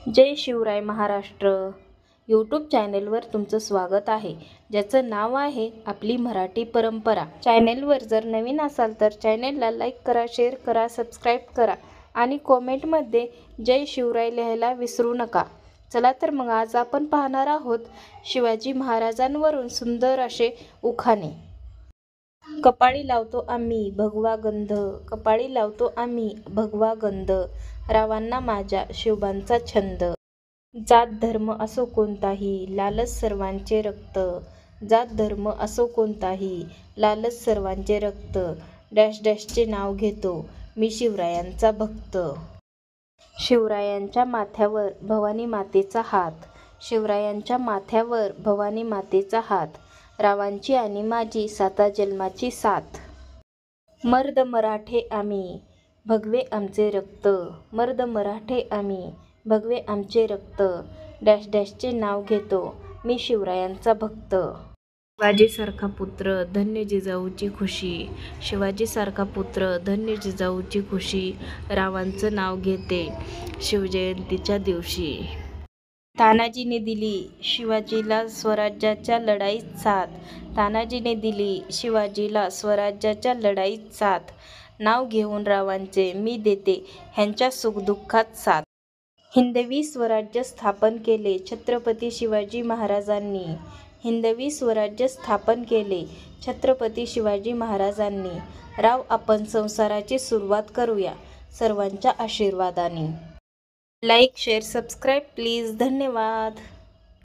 जय Shivray Maharashtra YouTube चॅनेलवर तुमचं स्वागत आहे, ज्याचं नाव आहे आपली मराठी परंपरा। चॅनेलवर जर नवीन असाल तर चॅनेलला लाईक करा, शेअर करा, सबस्क्राईब करा आणि कॉमेंटमध्ये जय शिवराय लिहायला विसरू नका। चला तर मग आज आपण पाहणार आहोत शिवाजी महाराजांवरून सुंदर असे उखाणे। कपाळी लावतो आम्ही भगवा गंध, कपाळी लावतो आम्ही भगवा गंध, रावांना माझ्या शिवबांचा छंद। जात धर्म असो कोणताही, लालच सर्वांचे रक्त, जात धर्म असो कोणताही, लालच सर्वांचे रक्त, डॅश डॅशचे नाव घेतो मी शिवरायांचा भक्त। शिवरायांच्या माथ्यावर भवानी मातेचा हात, शिवरायांच्या माथ्यावर भवानी मातेचा हात, रावांची आणि माझी साता जन्माची साथ। मर्द मराठे आम्ही भगवे आमचे रक्त, मर्द मराठे आम्ही भगवे आमचे रक्त, डॅश डॅशचे नाव घेतो मी शिवरायांचा भक्त। शिवाजीसारखा पुत्र धन्य जिजाऊची खुशी, शिवाजीसारखा पुत्र धन्य जिजाऊची खुशी, रावांचं नाव घेते शिवजयंतीच्या दिवशी। तानाजीने दिली शिवाजीला स्वराज्याच्या लढाईत साथ, तानाजीने दिली शिवाजीला स्वराज्याच्या लढाईत साथ, नाव घेऊन रावांचे मी देते ह्यांच्या सुखदुःखात साथ। हिंदवी स्वराज्य स्थापन केले छत्रपती शिवाजी महाराजांनी, हिंदवी स्वराज्य स्थापन केले छत्रपती शिवाजी महाराजांनी, राव आपण संसाराची सुरुवात करूया सर्वांच्या आशीर्वादाने। लाईक शेअर सबस्क्राईब प्लीज, धन्यवाद।